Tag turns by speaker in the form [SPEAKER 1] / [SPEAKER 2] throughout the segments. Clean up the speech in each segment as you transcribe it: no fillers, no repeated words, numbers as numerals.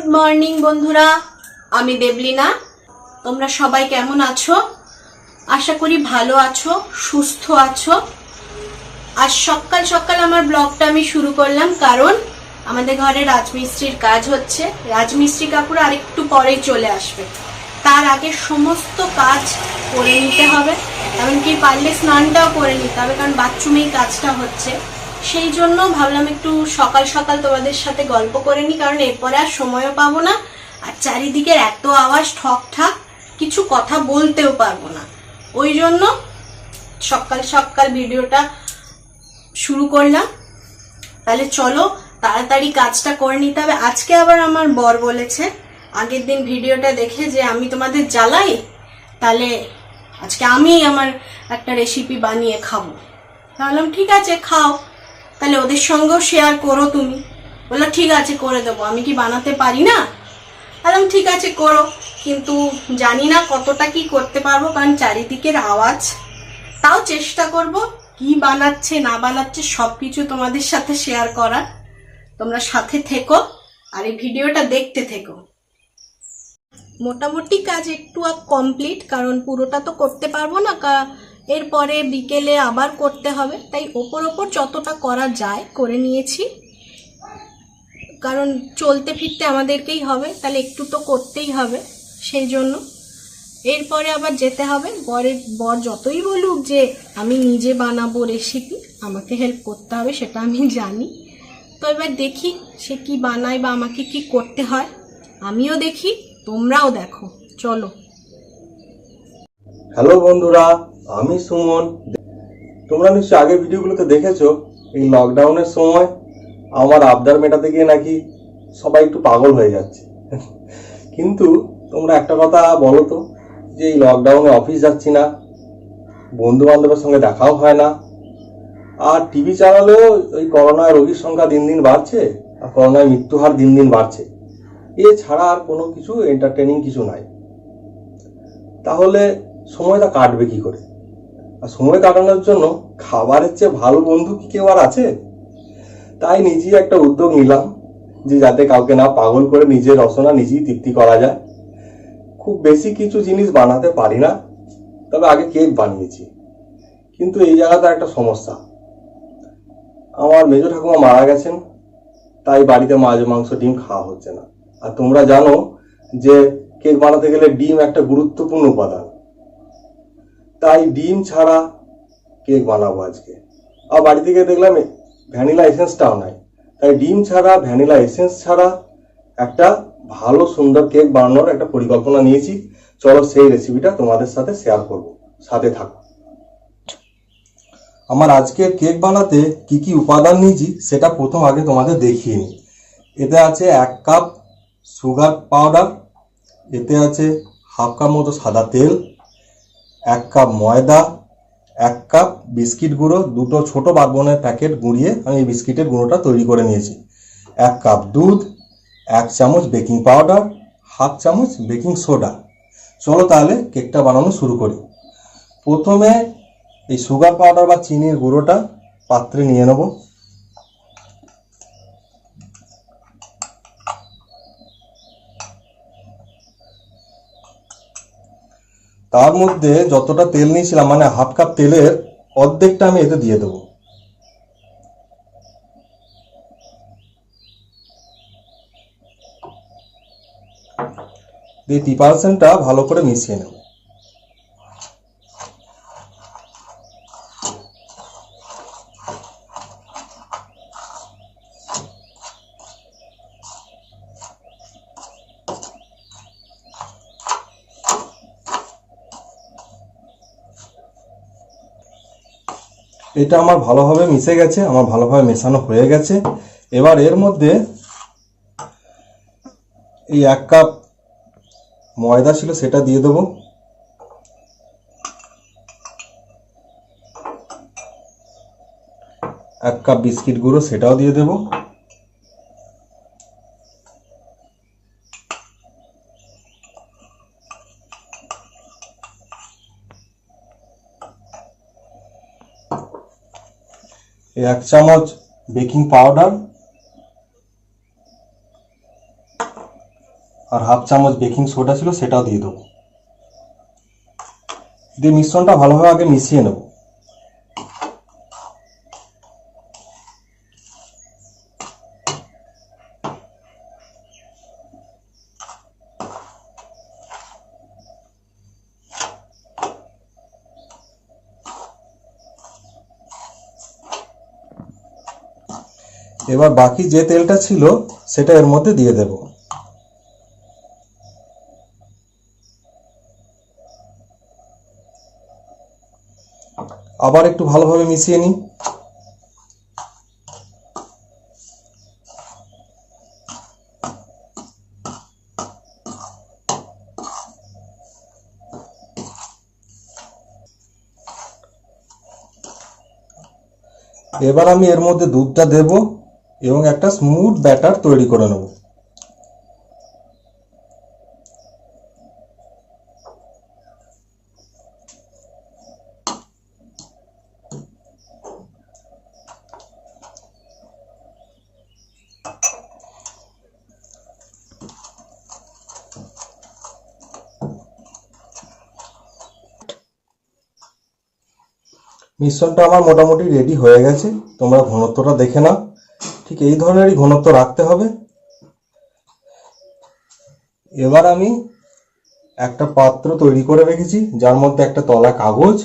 [SPEAKER 1] Good morning বন্ধুরা, আমি দেবলিনা। তোমরা সবাই কেমন আছো? আশা করি ভালো আছো, সুস্থ আছো। আজ সকাল সকাল আমার ব্লগটা আমি শুরু করলাম, কারণ আমাদের ঘরে রাজমিস্ত্রির কাজ হচ্ছে। রাজমিস্ত্রি কাকুরা আরেকটু পরেই চলে আসবে, তার আগে সমস্ত কাজ করে নিতে হবে। এমনকি পারলে স্নানটাও করে নিতে হবে, কারণ বাথরুমেই কাজটা হচ্ছে। সেই জন্য ভাবলাম একটু সকাল সকাল তোমাদের সাথে গল্প করে নিই, কারণ এরপরে আর সময়ও পাবো না। আর চারিদিকের এত আওয়াজ, ঠক ঠাক, কিছু কথা বলতেও পারবো না। ওই জন্য সকাল সকাল ভিডিওটা শুরু করলাম। তাহলে চলো তাড়াতাড়ি কাজটা করে নিতে হবে। আজকে আবার আমার বর বলেছে, আগের দিন ভিডিওটা দেখে, যে আমি তোমাদের জ্বালাই, তাহলে আজকে আমি আমার একটা রেসিপি বানিয়ে খাবো। ভাবলাম ঠিক আছে, খাও, তাহলে ওদের সঙ্গেও শেয়ার করো তুমি। বললো ঠিক আছে, করে দেবো। আমি কি বানাতে পারি না? ভাবলাম ঠিক আছে করো, কিন্তু জানি না কতটা কি করতে পারবো, কারণ চারিদিকের আওয়াজ। তাও চেষ্টা করব কি বানাচ্ছে না বানাচ্ছে সবকিছু তোমাদের সাথে শেয়ার করার। তোমরা সাথে থেকো আর এই ভিডিওটা দেখতে থেকো। মোটামুটি কাজ একটু কমপ্লিট, কারণ পুরোটা তো করতে পারবো না, এরপরে বিকেলে আবার করতে হবে। তাই ওপর ওপর যতটা করা যায় করে নিয়েছি, কারণ চলতে ফিরতে আমাদেরকেই হবে, তাহলে একটু তো করতেই হবে। সেই জন্য এরপরে আবার যেতে হবে। বর যতই বলুক যে আমি নিজে বানাবো রেসিপি, আমাকে হেল্প করতে হবে, সেটা আমি জানি। তো এবার দেখি সে কি বানায় বা আমাকে কি করতে হয়, আমিও দেখি, তোমরাও দেখো। চলো।
[SPEAKER 2] হ্যালো বন্ধুরা, আমি সুমন। তোমরা নিশ্চয়ই আগের ভিডিওগুলোতে দেখেছো, এই লকডাউনের সময় আমার আবদার মেটাতে গিয়ে নাকি সবাই একটু পাগল হয়ে যাচ্ছে। কিন্তু তোমরা একটা কথা বলো তো, যে এই লকডাউনে অফিস যাচ্ছি না, বন্ধু বান্ধবের সঙ্গে দেখাও হয় না, আর টিভি চালালেও ওই করোনায় রোগীর সংখ্যা দিন দিন বাড়ছে, আর করোনায় মৃত্যু হার দিন দিন বাড়ছে। এছাড়া আর কোনো কিছু এন্টারটেনিং কিছু নাই। তাহলে সময়টা কাটবে কি করে? আর সময় কাটানোর জন্য খাবারের চেয়ে ভালো বন্ধু কি কেউ আর আছে? তাই নিজেই একটা উদ্যোগ নিলাম, যে যাতে কাউকে না পাগল করে নিজের রসনা নিজেই তৃপ্তি করা যায়। খুব বেশি কিছু জিনিস বানাতে পারি না, তবে আগে কেক বানিয়েছি। কিন্তু এই জায়গাটা একটা সমস্যা, আমার মেজো ঠাকুমা মারা গেছেন, তাই বাড়িতে মাছ মাংস ডিম খাওয়া হচ্ছে না। আর তোমরা জানো যে কেক বানাতে গেলে ডিম একটা গুরুত্বপূর্ণ উপাদান, তাই ডিম ছাড়া কেক বানাবো আজকে। আর বাড়ি থেকে দেখলাম ভ্যানিলা এসেন্সটাও নাই, তাই ডিম ছাড়া, ভ্যানিলা এসেন্স ছাড়া একটা ভালো সুন্দর কেক বানানোর একটা পরিকল্পনা নিয়েছি। চলো সেই রেসিপিটা তোমাদের সাথে শেয়ার করব, সাথে থাকো। আমার আজকের কেক বানাতে কি কি উপাদান নিয়েছি সেটা প্রথম আগে তোমাদের দেখিয়ে নিই। এতে আছে 1 কাপ সুগার পাউডার, এতে আছে হাফ কাপ মতো সাদা তেল, 1 কাপ ময়দা, 1 কাপ বিস্কিট গুঁড়ো, দুটো ছোট বারবনের প্যাকেট গুঁড়িয়ে আমি এই বিস্কিটের গুঁড়োটা তৈরি করে নিয়েছি, 1 কাপ দুধ, 1 চামচ বেকিং পাউডার, হাফ চামচ বেকিং সোডা। চলো তাহলে কেকটা বানানো শুরু করি। প্রথমে এই সুগার পাউডার বা চিনির গুঁড়োটা পাত্রে নিয়ে নেব। তার মধ্যে যতটা তেল নিয়েছিলাম, মানে হাফ কাপ তেলের অর্ধেকটা আমি এতে দিয়ে দেবো। দিয়ে 30%টা ভালো করে মিশিয়ে নেব। এটা আমার ভালোভাবে মিশে গেছে, আমার ভালোভাবে মেশানো হয়ে গেছে। এবার এর মধ্যে এই 1 কাপ ময়দা ছিল সেটা দিয়ে দেবো, 1 কাপ বিস্কিট গুঁড়ো সেটাও দিয়ে দেবো, 1 চামচ বেকিং পাউডার, আর হাফ চামচ বেকিং সোডা ছিল সেটাও দিয়ে দেবো। দিয়ে মিশ্রণটা ভালোভাবে আগে মিশিয়ে নেব। এবার বাকি যে তেলটা ছিল সেটা এর মধ্যে দিয়ে দেব। আবার একটু ভালোভাবে মিশিয়ে নিই। এবার আমি এর মধ্যে দুধটা দেব এবং একটা স্মুথ ব্যাটার তৈরি করে নেব। মিশ্রণটা আমার মোটামুটি রেডি হয়ে গেছে। তোমরা ঘনত্বটা দেখে নাও, ঠিক এই ধরনেরই ঘনত্ব রাখতে হবে। এবার আমি একটা পাত্র তৈরি করে রেখেছি, যার মধ্যে একটা তলা কাগজ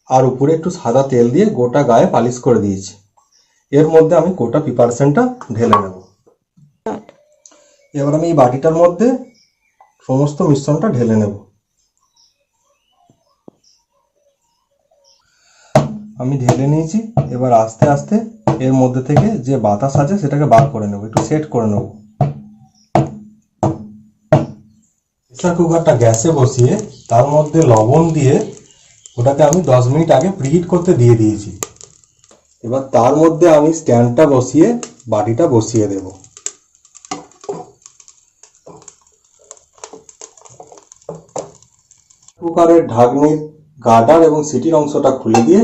[SPEAKER 2] আর উপরে একটু সাদা তেল দিয়ে গোটা গায়ে পালিশ করে দিয়েছি। এর মধ্যে আমি গোটা প্রিপারেশনটা ঢেলে নেব। এবার আমি এই বাটিটার মধ্যে সমস্ত মিশ্রণটা ঢেলে নেব। আমি ঢেলে নিয়েছি। এবার আস্তে আস্তে এর মধ্যে থেকে যে বাতাস আছে সেটাকে বার করে নেব, একটু সেট করে নেব। প্রেসার কুকারটা গ্যাসে বসিয়ে তার মধ্যে লবণ দিয়ে ওটাকে আমি 10 মিনিট আগে প্রিহিট করতে দিয়ে দিয়েছি। এবার তার মধ্যে আমি স্ট্যান্ডটা বসিয়ে বাটিটা বসিয়ে দেব। কুকারের ঢাকনির গার্ডার এবং সিটির অংশটা খুলে দিয়ে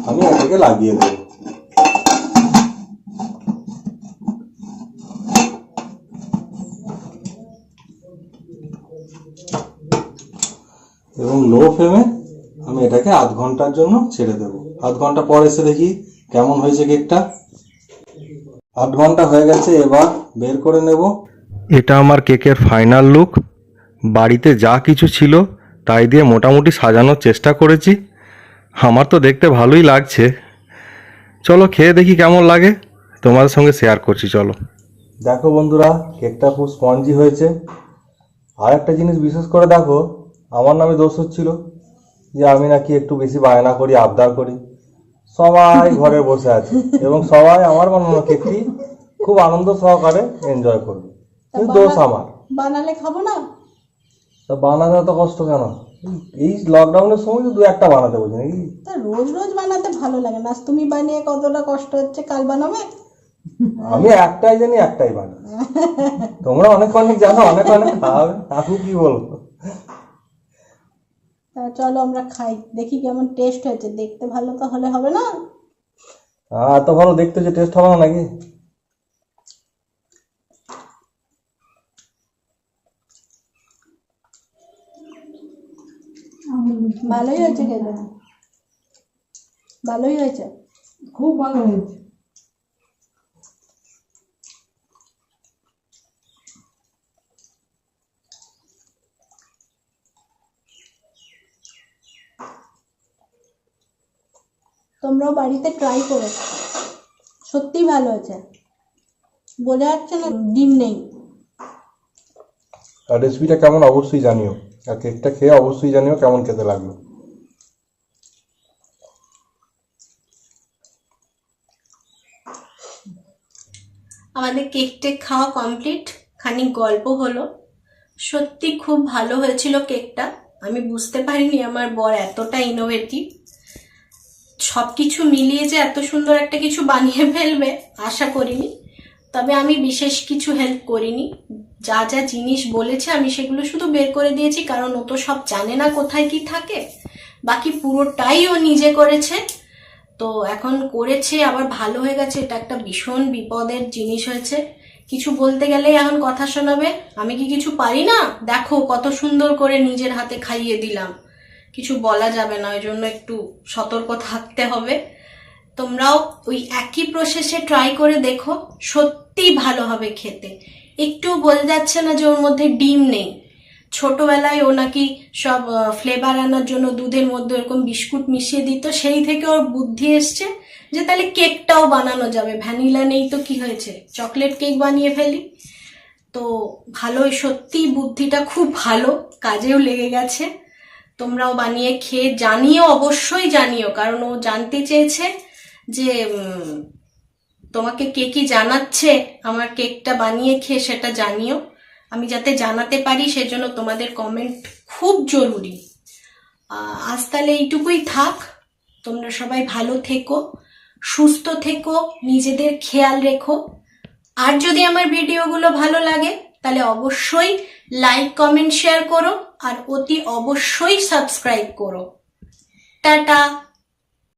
[SPEAKER 2] আমি এটাকে লাগিয়ে দেব। এবং লো ফ্লেমে আমি এটাকে আধ ঘন্টার জন্য ছেড়ে দেব। আধ ঘন্টা পর এসে দেখি কেমন হয়েছে কেকটা। 8 ঘন্টা হয়ে গেছে, এবার বের করে নেব। এটা আমার কেকের ফাইনাল লুক। বাড়িতে যা কিছু ছিল তাই দিয়ে মোটামুটি সাজানোর চেষ্টা করেছি। আমার তো দেখতে ভালোই লাগছে। চলো খেয়ে দেখি কেমন লাগে, তোমাদের সঙ্গে শেয়ার করছি। চলো দেখো বন্ধুরা, কেকটা খুব স্পঞ্জি হয়েছে। আর একটা জিনিস বিশেষ করে দেখো, আমার নামে দোষ হচ্ছিল যে আমি নাকি একটু বেশি বায়না করি, আবদার করি। সবাই ঘরে বসে আছে এবং সবাই আমার বানানো কেকটি খুব আনন্দ সহকারে এনজয় করবে, কিন্তু দোষ আমার।
[SPEAKER 1] বানালে খাবো না?
[SPEAKER 2] তা বানাতে এত কষ্ট কেন? এই লকডাউনের সময় তো 2-1টা বানাতে বলছি নাকি?
[SPEAKER 1] তা রোজ রোজ বানাতে ভালো লাগে না। তুমি বানিয়ে কতটা কষ্ট হচ্ছে, কাল বানাবে?
[SPEAKER 2] আমি একটাই জানি, একটাই বানাই। তোমরা অনেক অনেক জানো, অনেক অনেক খাওয়াবে, আমি কি বলবো।
[SPEAKER 1] চলো আমরা খাই, দেখি কেমন টেস্ট হয়েছে। দেখতে ভালো তো হলে হবে না?
[SPEAKER 2] এত ভালো দেখতে যে টেস্ট হবে না নাকি?
[SPEAKER 1] ভালোই হয়েছে খেতে, ভালোই হয়েছে,
[SPEAKER 3] খুব ভালো হয়েছে।
[SPEAKER 1] তোমরাও বাড়িতে ট্রাই করো, সত্যি ভালো হয়েছে। বোঝা যাচ্ছে না ডিম নেই।
[SPEAKER 2] আর রেসিপিটা কেমন অবশ্যই জানিও, আর কেকটা খেয়ে অবশ্যই জানিও কেমন খেতে লাগলো।
[SPEAKER 1] আমাদের কেক টেক খাওয়া কমপ্লিট, খানিক গল্প হলো। সত্যি খুব ভালো হয়েছিল কেকটা। আমি বুঝতে পারিনি আমার বর এতটা ইনোভেটিভ, সব কিছু মিলিয়ে যে এত সুন্দর একটা কিছু বানিয়ে ফেলবে আশা করিনি। তবে আমি বিশেষ কিছু হেল্প করিনি, যা যা জিনিস বলেছে আমি সেগুলো শুধু বের করে দিয়েছি, কারণ ও তো সব জানে না কোথায় কি থাকে। বাকি পুরোটাই ও নিজে করেছে। তো এখন করেছে, আবার ভালো হয়ে গেছে, এটা একটা ভীষণ বিপদের জিনিস হয়েছে। কিছু বলতে গেলেই এখন কথা শোনাবে। আমি কি কিছু পারি না? দেখো কত সুন্দর করে নিজের হাতে খাইয়ে দিলাম। কিছু বলা যাবে না, ওই জন্য একটু সতর্ক থাকতে হবে। তোমরাও ওই একই প্রসেসে ট্রাই করে দেখো, সত্যি ভালো হবে খেতে। একটু বোঝা যাচ্ছে না যে ওর মধ্যে ডিম নেই। ছোটবেলায় ও নাকি সব ফ্লেভার আনার জন্য দুধের মধ্যে এরকম বিস্কুট মিশিয়ে দিত, সেই থেকে ওর বুদ্ধি এসছে যে তাহলে কেকটাও বানানো যাবে। ভ্যানিলা নেই তো কি হয়েছে, চকলেট কেক বানিয়ে ফেলি। তো ভালোই, সত্যি বুদ্ধিটা খুব ভালো, কাজেও লেগে গেছে। তোমরাও বানিয়ে খেয়ে জানিও, অবশ্যই জানিও, কারণ ও জানতে চেয়েছে যে তোমাকে কে কি জানাচ্ছে আমার কেকটা বানিয়ে খেয়ে, সেটা জানিও। আমি যাতে জানাতে পারি সেজন্য তোমাদের কমেন্ট খুব জরুরি। আজ তাহলে এইটুকুই থাক। তোমরা সবাই ভালো থেকো, সুস্থ থেকো, নিজেদের খেয়াল রেখো। আর যদি আমার ভিডিওগুলো ভালো লাগে তাহলে অবশ্যই লাইক, কমেন্ট, শেয়ার করো, আর অতি অবশ্যই সাবস্ক্রাইব করো। টাটা।